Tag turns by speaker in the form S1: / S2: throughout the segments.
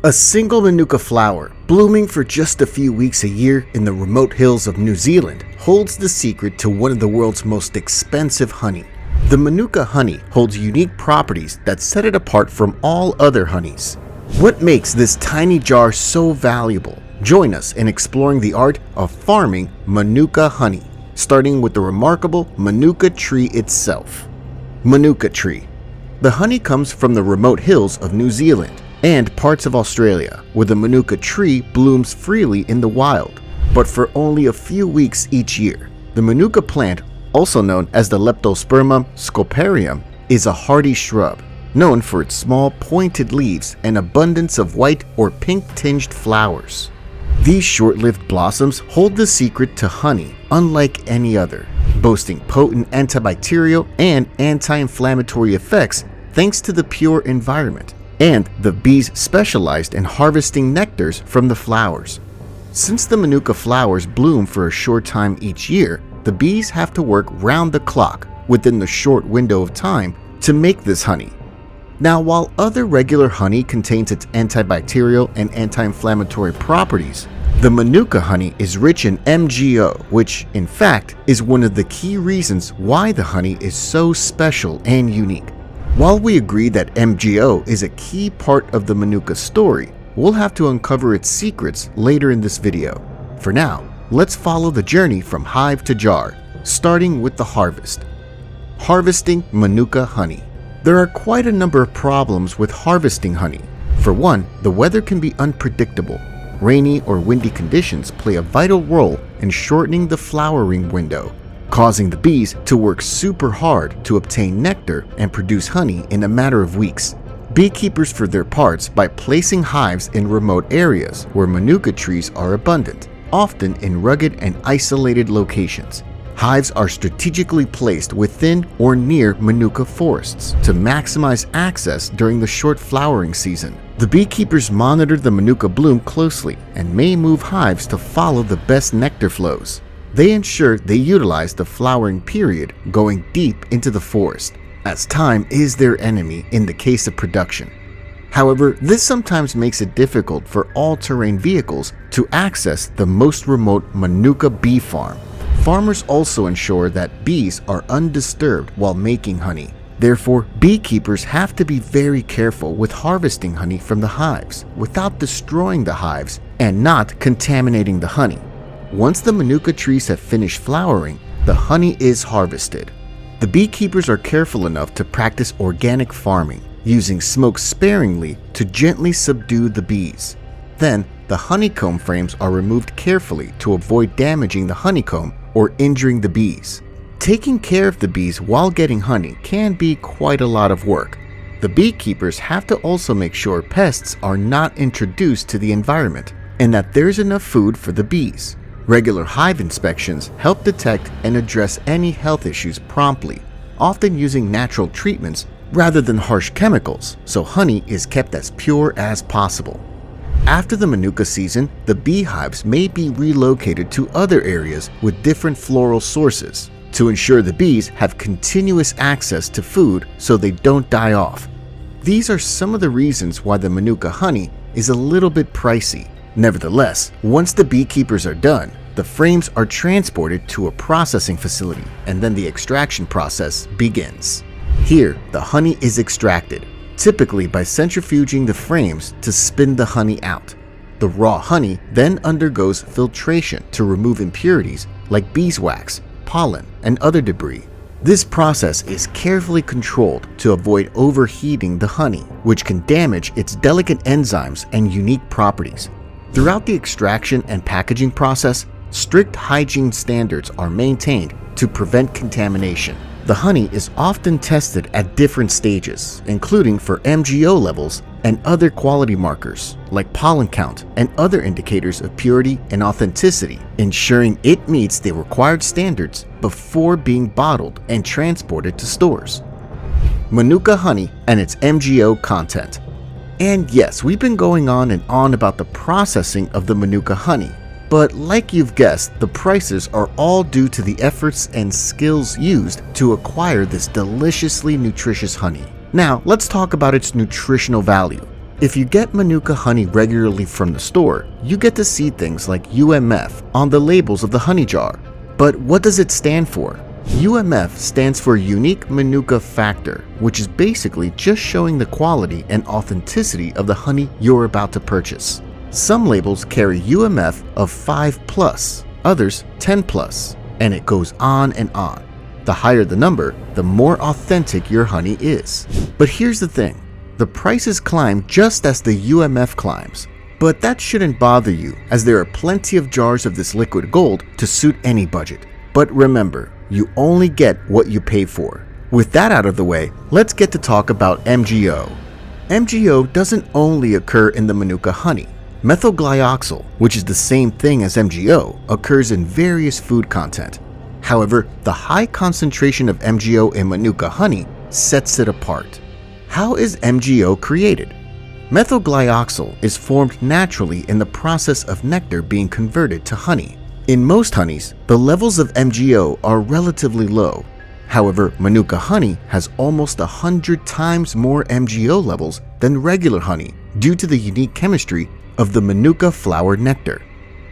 S1: A single Manuka flower, blooming for just a few weeks a year in the remote hills of New Zealand, holds the secret to one of the world's most expensive honey. The Manuka honey holds unique properties that set it apart from all other honeys. What makes this tiny jar so valuable? Join us in exploring the art of farming Manuka honey, starting with the remarkable Manuka tree itself. Manuka tree. The honey comes from the remote hills of New Zealand and parts of Australia, where the Manuka tree blooms freely in the wild, but for only a few weeks each year. The Manuka plant, also known as the Leptospermum scoparium, is a hardy shrub, known for its small pointed leaves and abundance of white or pink-tinged flowers. These short-lived blossoms hold the secret to honey unlike any other, boasting potent antibacterial and anti-inflammatory effects thanks to the pure environment and the bees specialized in harvesting nectars from the flowers. Since the Manuka flowers bloom for a short time each year, the bees have to work round the clock within the short window of time to make this honey. Now, while other regular honey contains its antibacterial and anti-inflammatory properties, the Manuka honey is rich in MGO, which, in fact, is one of the key reasons why the honey is so special and unique. While we agree that MGO is a key part of the Manuka story, we'll have to uncover its secrets later in this video. For now, let's follow the journey from hive to jar, starting with the harvest. Harvesting Manuka honey. There are quite a number of problems with harvesting honey. For one, the weather can be unpredictable. Rainy or windy conditions play a vital role in shortening the flowering window, causing the bees to work super hard to obtain nectar and produce honey in a matter of weeks. Beekeepers, for their parts, by placing hives in remote areas where Manuka trees are abundant, often in rugged and isolated locations. Hives are strategically placed within or near Manuka forests to maximize access during the short flowering season. The beekeepers monitor the Manuka bloom closely and may move hives to follow the best nectar flows. They ensure they utilize the flowering period going deep into the forest, as time is their enemy in the case of production. However, this sometimes makes it difficult for all-terrain vehicles to access the most remote Manuka bee farm. Farmers also ensure that bees are undisturbed while making honey. Therefore, beekeepers have to be very careful with harvesting honey from the hives without destroying the hives and not contaminating the honey. Once the Manuka trees have finished flowering, the honey is harvested. The beekeepers are careful enough to practice organic farming, using smoke sparingly to gently subdue the bees. Then, the honeycomb frames are removed carefully to avoid damaging the honeycomb or injuring the bees. Taking care of the bees while getting honey can be quite a lot of work. The beekeepers have to also make sure pests are not introduced to the environment and that there's enough food for the bees. Regular hive inspections help detect and address any health issues promptly, often using natural treatments rather than harsh chemicals, so honey is kept as pure as possible. After the Manuka season, the beehives may be relocated to other areas with different floral sources to ensure the bees have continuous access to food so they don't die off. These are some of the reasons why the Manuka honey is a little bit pricey. Nevertheless, once the beekeepers are done, the frames are transported to a processing facility and then the extraction process begins. Here, the honey is extracted, typically by centrifuging the frames to spin the honey out. The raw honey then undergoes filtration to remove impurities like beeswax, pollen, and other debris. This process is carefully controlled to avoid overheating the honey, which can damage its delicate enzymes and unique properties. Throughout the extraction and packaging process, strict hygiene standards are maintained to prevent contamination. The honey is often tested at different stages, including for MGO levels and other quality markers like pollen count and other indicators of purity and authenticity, ensuring it meets the required standards before being bottled and transported to stores. Manuka honey and its MGO content. And yes, we've been going on and on about the processing of the Manuka honey, but like you've guessed, the prices are all due to the efforts and skills used to acquire this deliciously nutritious honey. Now, let's talk about its nutritional value. If you get Manuka honey regularly from the store, you get to see things like UMF on the labels of the honey jar. But what does it stand for? UMF stands for Unique Manuka Factor, which is basically just showing the quality and authenticity of the honey you're about to purchase. Some labels carry UMF of 5+, others 10+, and it goes on and on. The higher the number, the more authentic your honey is. But here's the thing. The prices climb just as the UMF climbs, but that shouldn't bother you as there are plenty of jars of this liquid gold to suit any budget. But remember, you only get what you pay for. With that out of the way, let's get to talk about MGO. MGO doesn't only occur in the Manuka honey. Methylglyoxal, which is the same thing as MGO, occurs in various food content. However, the high concentration of MGO in Manuka honey sets it apart. How is MGO created? Methylglyoxal is formed naturally in the process of nectar being converted to honey. In most honeys, the levels of MGO are relatively low. However, Manuka honey has almost 100 times more MGO levels than regular honey due to the unique chemistry of the Manuka flower nectar.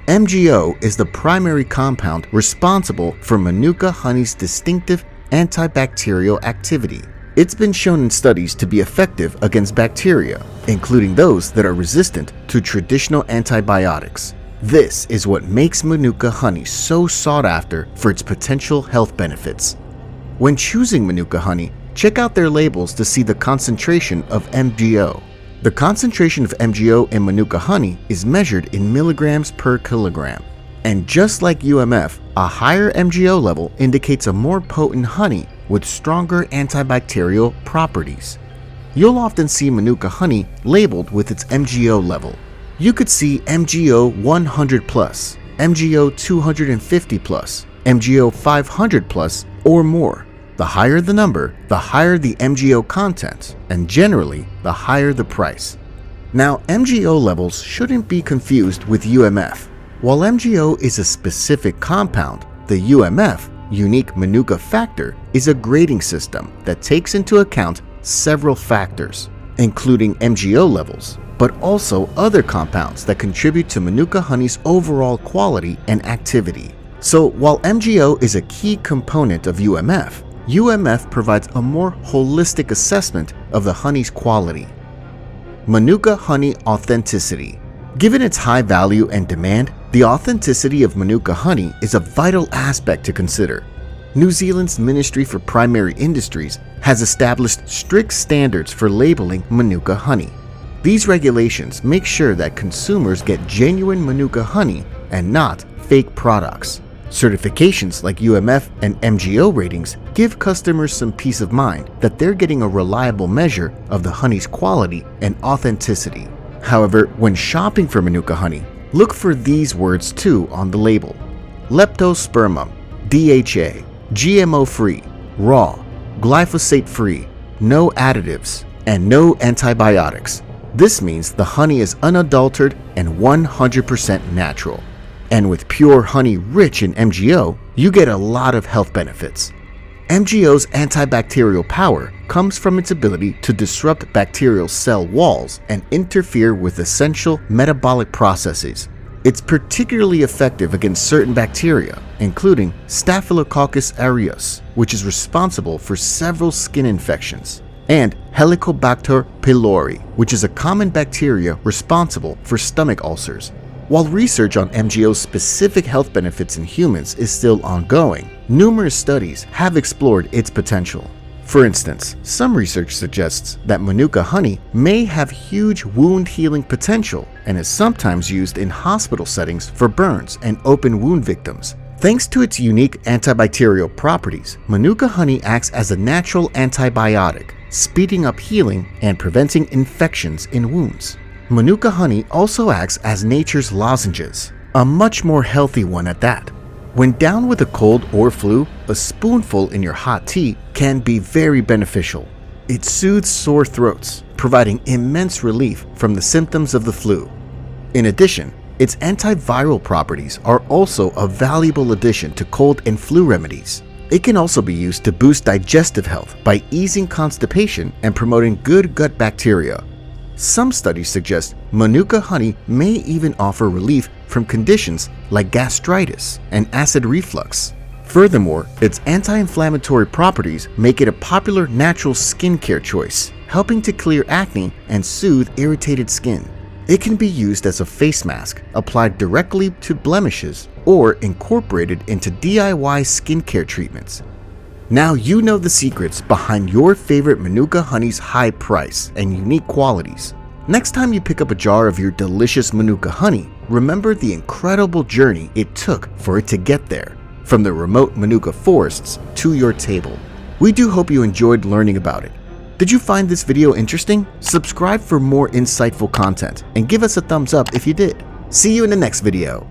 S1: MGO is the primary compound responsible for Manuka honey's distinctive antibacterial activity. It's been shown in studies to be effective against bacteria, including those that are resistant to traditional antibiotics. This is what makes Manuka honey so sought after for its potential health benefits. When choosing Manuka honey, check out their labels to see the concentration of MGO. The concentration of MGO in Manuka honey is measured in milligrams per kilogram. And just like UMF, a higher MGO level indicates a more potent honey with stronger antibacterial properties. You'll often see Manuka honey labeled with its MGO level. You could see MGO 100+, MGO 250+, MGO 500+, or more. The higher the number, the higher the MGO content, and generally, the higher the price. Now, MGO levels shouldn't be confused with UMF. While MGO is a specific compound, the UMF, Unique Manuka Factor, is a grading system that takes into account several factors, including MGO levels, but also other compounds that contribute to Manuka honey's overall quality and activity. So while MGO is a key component of UMF, UMF provides a more holistic assessment of the honey's quality. Manuka honey authenticity. Given its high value and demand, the authenticity of Manuka honey is a vital aspect to consider. New Zealand's Ministry for Primary Industries has established strict standards for labeling Manuka honey. These regulations make sure that consumers get genuine Manuka honey and not fake products. Certifications like UMF and MGO ratings give customers some peace of mind that they're getting a reliable measure of the honey's quality and authenticity. However, when shopping for Manuka honey, look for these words too on the label: leptospermum, DHA, GMO-free, raw, glyphosate-free, no additives, and no antibiotics. This means the honey is unadulterated and 100% natural. And with pure honey rich in MGO, you get a lot of health benefits. MGO's antibacterial power comes from its ability to disrupt bacterial cell walls and interfere with essential metabolic processes. It's particularly effective against certain bacteria, including Staphylococcus aureus, which is responsible for several skin infections, and Helicobacter pylori, which is a common bacteria responsible for stomach ulcers. While research on MGO's specific health benefits in humans is still ongoing, numerous studies have explored its potential. For instance, some research suggests that Manuka honey may have huge wound healing potential and is sometimes used in hospital settings for burns and open wound victims. Thanks to its unique antibacterial properties, Manuka honey acts as a natural antibiotic, speeding up healing and preventing infections in wounds. Manuka honey also acts as nature's lozenges, a much more healthy one at that. When down with a cold or flu, a spoonful in your hot tea can be very beneficial. It soothes sore throats, providing immense relief from the symptoms of the flu. In addition, its antiviral properties are also a valuable addition to cold and flu remedies. It can also be used to boost digestive health by easing constipation and promoting good gut bacteria. Some studies suggest Manuka honey may even offer relief from conditions like gastritis and acid reflux. Furthermore, its anti-inflammatory properties make it a popular natural skincare choice, helping to clear acne and soothe irritated skin. It can be used as a face mask, applied directly to blemishes, or incorporated into DIY skincare treatments. Now you know the secrets behind your favorite Manuka honey's high price and unique qualities. Next time you pick up a jar of your delicious Manuka honey, remember the incredible journey it took for it to get there, from the remote Manuka forests to your table. We do hope you enjoyed learning about it. Did you find this video interesting? Subscribe for more insightful content and give us a thumbs up if you did. See you in the next video.